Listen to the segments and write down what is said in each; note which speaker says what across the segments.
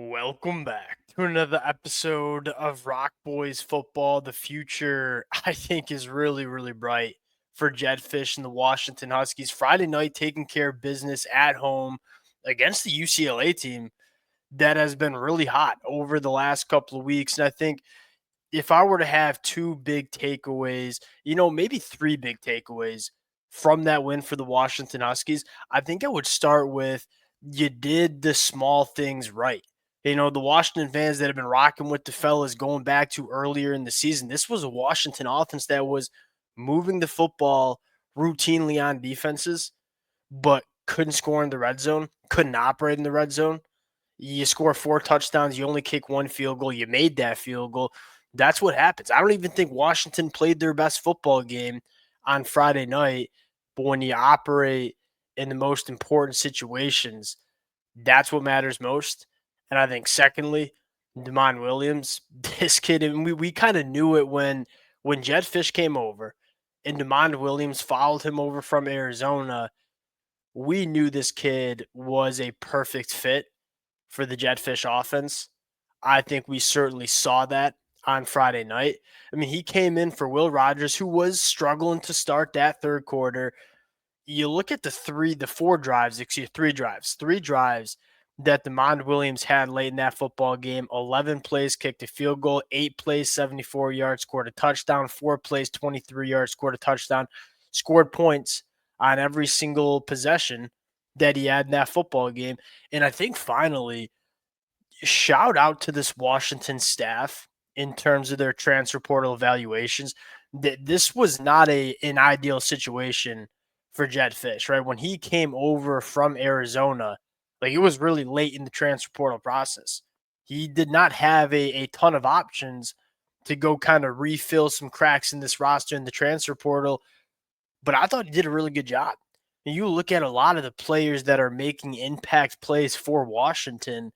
Speaker 1: Welcome back to another episode of Rock Boys Football. The future, I think, is really, really bright for Jedd Fisch and the Washington Huskies. Friday night, taking care of business at home against the UCLA team that has been really hot over the last couple of weeks. And I think if I were to have two big takeaways, maybe three big takeaways from that win for the Washington Huskies, I think I would start with you did the small things right. The Washington fans that have been rocking with the fellas going back to earlier in the season, this was a Washington offense that was moving the football routinely on defenses, but couldn't score in the red zone, couldn't operate in the red zone. You score 4 touchdowns, you only kick one field goal, you made that field goal. That's what happens. I don't even think Washington played their best football game on Friday night, but when you operate in the most important situations, that's what matters most. And I think secondly, Demond Williams, this kid, and we kind of knew it when Jedd Fisch came over and Demond Williams followed him over from Arizona. We knew this kid was a perfect fit for the Jedd Fisch offense. I think we certainly saw that on Friday night. I mean, he came in for Will Rogers, who was struggling to start that third quarter. You look at three drives that Demond Williams had late in that football game. 11 plays, kicked a field goal, 8 plays, 74 yards, scored a touchdown, 4 plays, 23 yards, scored a touchdown, scored points on every single possession that he had in that football game. And I think finally, shout out to this Washington staff in terms of their transfer portal evaluations. This was not an ideal situation for Jedd Fisch, right? When he came over from Arizona, like it was really late in the transfer portal process. He did not have a ton of options to go kind of refill some cracks in this roster in the transfer portal, but I thought he did a really good job. And you look at a lot of the players that are making impact plays for Washington,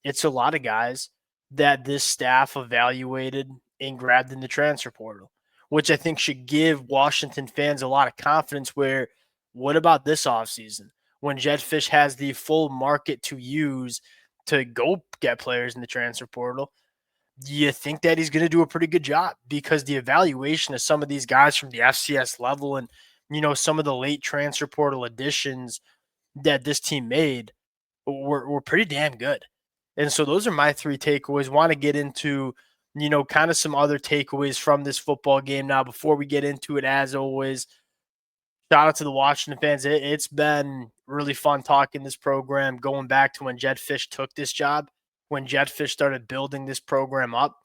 Speaker 1: it's a lot of guys that this staff evaluated and grabbed in the transfer portal, which I think should give Washington fans a lot of confidence. Where, what about this offseason when Jedd Fisch has the full market to use to go get players in the transfer portal? Do you think that he's going to do a pretty good job? Because the evaluation of some of these guys from the FCS level and, some of the late transfer portal additions that this team made were pretty damn good. And so those are my three takeaways. Want to get into, kind of some other takeaways from this football game now before we get into it. As always, shout out to the Washington fans. It's been really fun talking this program, going back to when Jedd Fisch took this job, when Jedd Fisch started building this program up.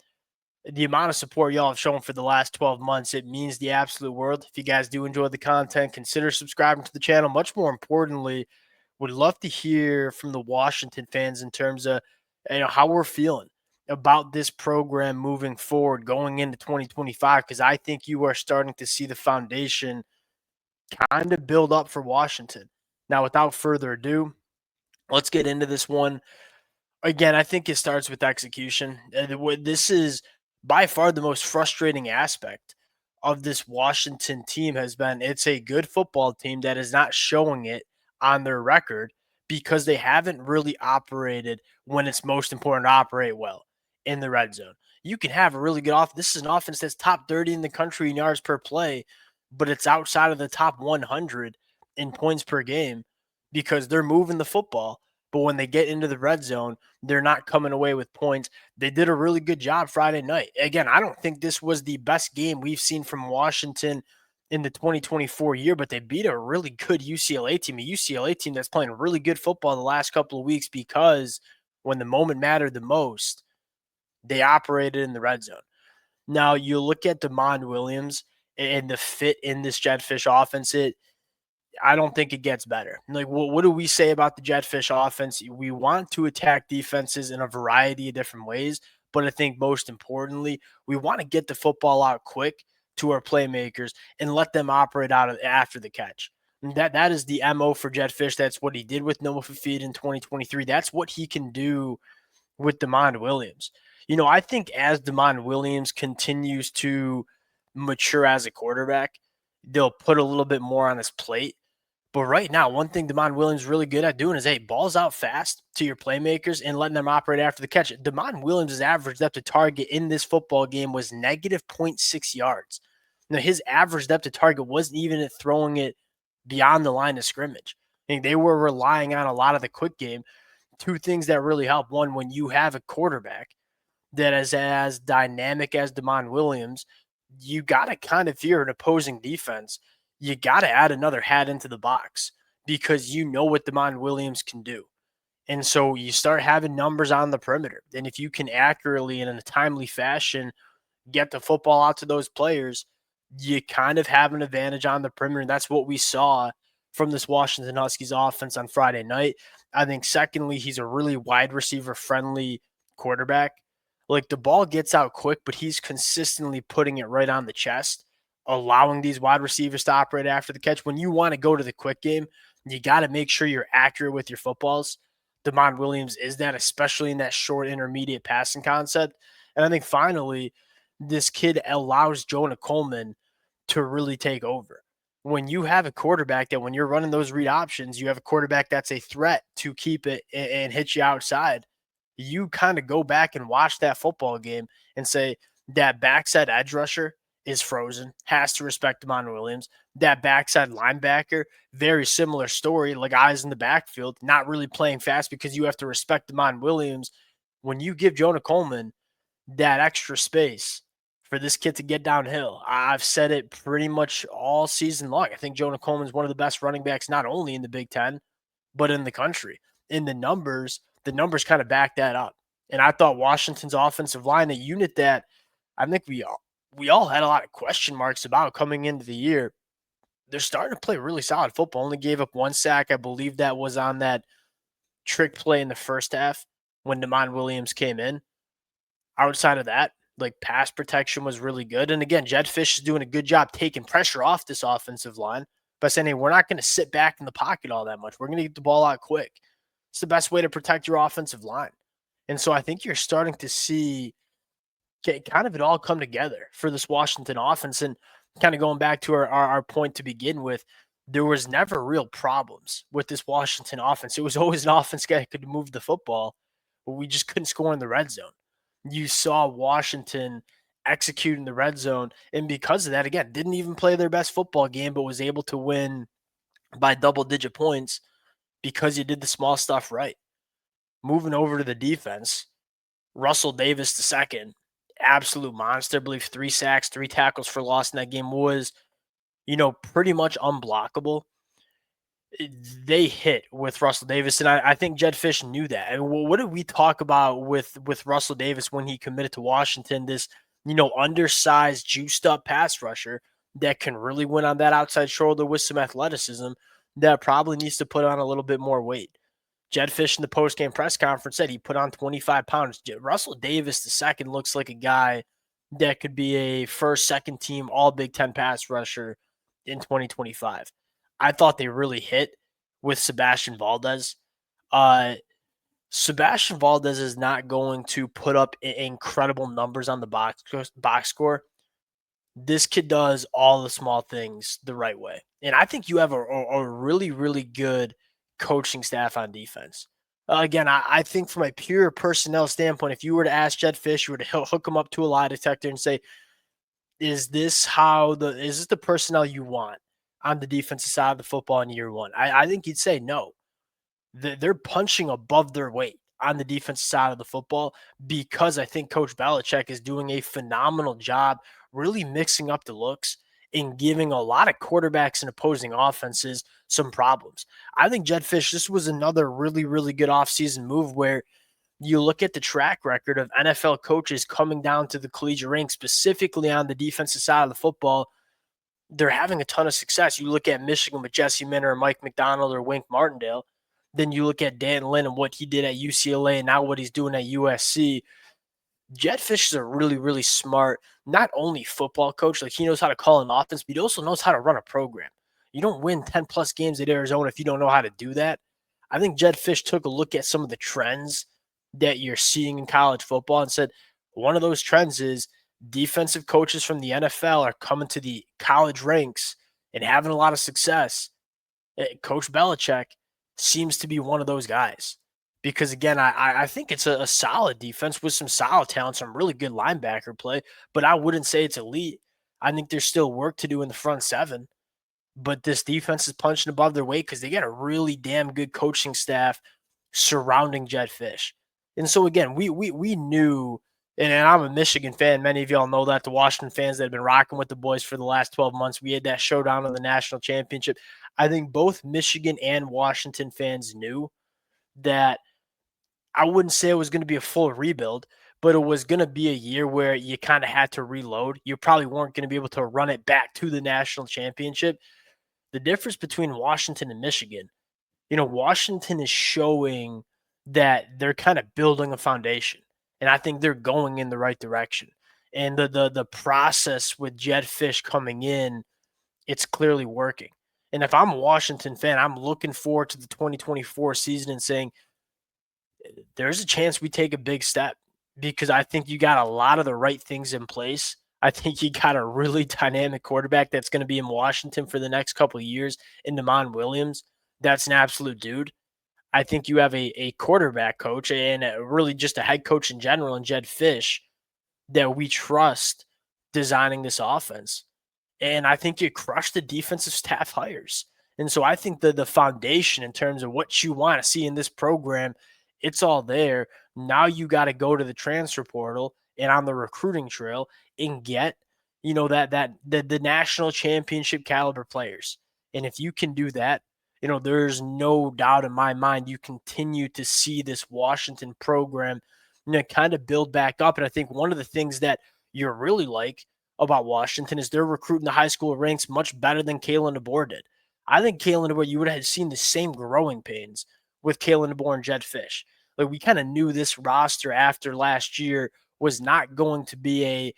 Speaker 1: The amount of support y'all have shown for the last 12 months, it means the absolute world. If you guys do enjoy the content, consider subscribing to the channel. Much more importantly, would love to hear from the Washington fans in terms of how we're feeling about this program moving forward going into 2025, because I think you are starting to see the foundation kind of build up for Washington. Now, without further ado, let's get into this one. Again, I think it starts with execution. This is by far the most frustrating aspect of this Washington team has been it's a good football team that is not showing it on their record because they haven't really operated when it's most important to operate well in the red zone. You can have a really good offense. This is an offense that's top 30 in the country in yards per play, but it's outside of the top 100 in points per game because they're moving the football. But when they get into the red zone, they're not coming away with points. They did a really good job Friday night. Again, I don't think this was the best game we've seen from Washington in the 2024 year, but they beat a really good UCLA team that's playing really good football the last couple of weeks because when the moment mattered the most, they operated in the red zone. Now, you look at Demond Williams and the fit in this Jedd Fisch offense, I don't think it gets better. Like, what do we say about the Jedd Fisch offense? We want to attack defenses in a variety of different ways, but I think most importantly, we want to get the football out quick to our playmakers and let them operate out of after the catch. And that is the MO for Jedd Fisch. That's what he did with Noah Fafita in 2023. That's what he can do with Demond Williams. I think as Demond Williams continues to mature as a quarterback, they'll put a little bit more on his plate. But right now, one thing Damon Williams is really good at doing is, hey, balls out fast to your playmakers and letting them operate after the catch. Damon Williams' average depth of target in this football game was negative zero point 0.6 yards. Now, his average depth of target wasn't even at throwing it beyond the line of scrimmage. I think they were relying on a lot of the quick game. Two things that really help. One, when you have a quarterback that is as dynamic as Damon Williams, you got to kind of fear an opposing defense. You got to add another hat into the box because you know what Damon Williams can do. And so you start having numbers on the perimeter. And if you can accurately and in a timely fashion get the football out to those players, you kind of have an advantage on the perimeter. And that's what we saw from this Washington Huskies offense on Friday night. I think, secondly, he's a really wide receiver friendly quarterback. Like, the ball gets out quick, but he's consistently putting it right on the chest, allowing these wide receivers to operate after the catch. When you want to go to the quick game, you got to make sure you're accurate with your footballs. Damon Williams is that, especially in that short intermediate passing concept. And I think finally, this kid allows Jonah Coleman to really take over. When you have a quarterback that, when you're running those read options, you have a quarterback that's a threat to keep it and hit you outside, you kind of go back and watch that football game and say that backside edge rusher is frozen, has to respect Damon Williams. That backside linebacker, very similar story, like eyes in the backfield, not really playing fast because you have to respect Damon Williams. When you give Jonah Coleman that extra space for this kid to get downhill, I've said it pretty much all season long. I think Jonah Coleman is one of the best running backs, not only in the Big Ten, but in the country. In the numbers kind of back that up. And I thought Washington's offensive line, a unit that I think we all had a lot of question marks about coming into the year, they're starting to play really solid football. Only gave up one sack. I believe that was on that trick play in the first half when Damon Williams came in. Outside of that, like, pass protection was really good. And again, Jedd Fisch is doing a good job taking pressure off this offensive line by saying, hey, we're not going to sit back in the pocket all that much. We're going to get the ball out quick. It's the best way to protect your offensive line. And so I think you're starting to see kind of it all come together for this Washington offense. And kind of going back to our point to begin with, there was never real problems with this Washington offense. It was always an offense that could move the football, but we just couldn't score in the red zone. You saw Washington execute in the red zone, and because of that, again, didn't even play their best football game, but was able to win by double-digit points because you did the small stuff right. Moving over to the defense, Russell Davis II, absolute monster. I believe 3 sacks, 3 tackles for loss in that game, was, pretty much unblockable. They hit with Russell Davis, and I think Jedd Fisch knew that. And what did we talk about with Russell Davis when he committed to Washington? This, undersized, juiced up pass rusher that can really win on that outside shoulder with some athleticism that probably needs to put on a little bit more weight. Jedd Fisch in the post-game press conference said he put on 25 pounds. Russell Davis II looks like a guy that could be a first, second team all Big Ten pass rusher in 2025. I thought they really hit with Sebastian Valdez. Sebastian Valdez is not going to put up incredible numbers on the box score. This kid does all the small things the right way. And I think you have a really, really good coaching staff on defense. Again, I think from a pure personnel standpoint, if you were to ask Jedd Fisch, you were to hook him up to a lie detector and say, is this the personnel you want on the defensive side of the football in year one? I think he'd say no. They're punching above their weight on the defensive side of the football because I think Coach Belichick is doing a phenomenal job really mixing up the looks and giving a lot of quarterbacks and opposing offenses some problems. I think Jedd Fisch, this was another really, really good offseason move where you look at the track record of NFL coaches coming down to the collegiate ranks, specifically on the defensive side of the football. They're having a ton of success. You look at Michigan with Jesse Minter or Mike McDonald or Wink Martindale. Then you look at Dan Lynn and what he did at UCLA and now what he's doing at USC. Jedd Fisch is a really, really smart, not only football coach, like he knows how to call an offense, but he also knows how to run a program. You don't win 10 plus games at Arizona if you don't know how to do that. I think Jedd Fisch took a look at some of the trends that you're seeing in college football and said, one of those trends is defensive coaches from the NFL are coming to the college ranks and having a lot of success. Coach Belichick seems to be one of those guys. Because again, I think it's a solid defense with some solid talent, some really good linebacker play, but I wouldn't say it's elite. I think there's still work to do in the front seven. But this defense is punching above their weight because they got a really damn good coaching staff surrounding Jedd Fisch. And so again, we knew, and I'm a Michigan fan. Many of y'all know that. The Washington fans that have been rocking with the boys for the last 12 months, we had that showdown in the national championship. I think both Michigan and Washington fans knew that I wouldn't say it was going to be a full rebuild, but it was going to be a year where you kind of had to reload. You probably weren't going to be able to run it back to the national championship. The difference between Washington and Michigan, Washington is showing that they're kind of building a foundation, and I think they're going in the right direction. And the process with Jedd Fisch coming in, it's clearly working. And if I'm a Washington fan, I'm looking forward to the 2024 season and saying there's a chance we take a big step because I think you got a lot of the right things in place. I think you got a really dynamic quarterback that's going to be in Washington for the next couple of years in Demond Williams. That's an absolute dude. I think you have a quarterback coach and really just a head coach in general, and Jedd Fisch, that we trust designing this offense. And I think you crushed the defensive staff hires. And so I think the foundation in terms of what you want to see in this program, it's all there. Now you got to go to the transfer portal and on the recruiting trail and get, the national championship caliber players. And if you can do that, there's no doubt in my mind you continue to see this Washington program, kind of build back up. And I think one of the things that you really like about Washington is they're recruiting the high school ranks much better than Kalen DeBoer did. I think Kalen DeBoer, you would have seen the same growing pains with Kalen DeBoer and Jedd Fisch. Like we kind of knew this roster after last year was not going to be a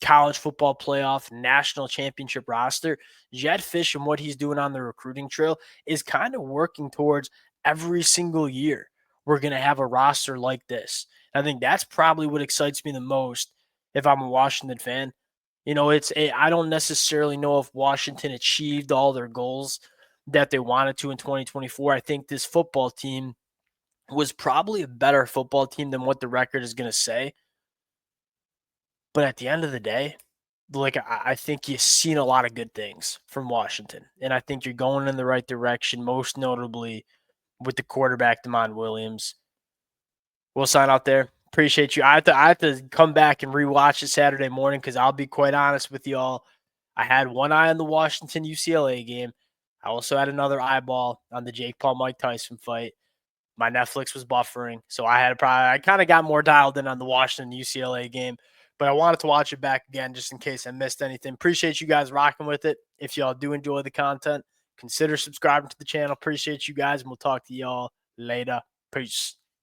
Speaker 1: college football playoff national championship roster. Jedd Fisch and what he's doing on the recruiting trail is kind of working towards every single year we're going to have a roster like this. And I think that's probably what excites me the most if I'm a Washington fan. I don't necessarily know if Washington achieved all their goals that they wanted to in 2024. I think this football team was probably a better football team than what the record is going to say. But at the end of the day, I think you've seen a lot of good things from Washington. And I think you're going in the right direction, most notably with the quarterback, Demond Williams. We'll sign out there. Appreciate you. I have to come back and rewatch it Saturday morning because I'll be quite honest with y'all. I had one eye on the Washington UCLA game. I also had another eyeball on the Jake Paul Mike Tyson fight. My Netflix was buffering, so I kind of got more dialed in on the Washington UCLA game, but I wanted to watch it back again just in case I missed anything. Appreciate you guys rocking with it. If y'all do enjoy the content, consider subscribing to the channel. Appreciate you guys, and we'll talk to y'all later. Peace.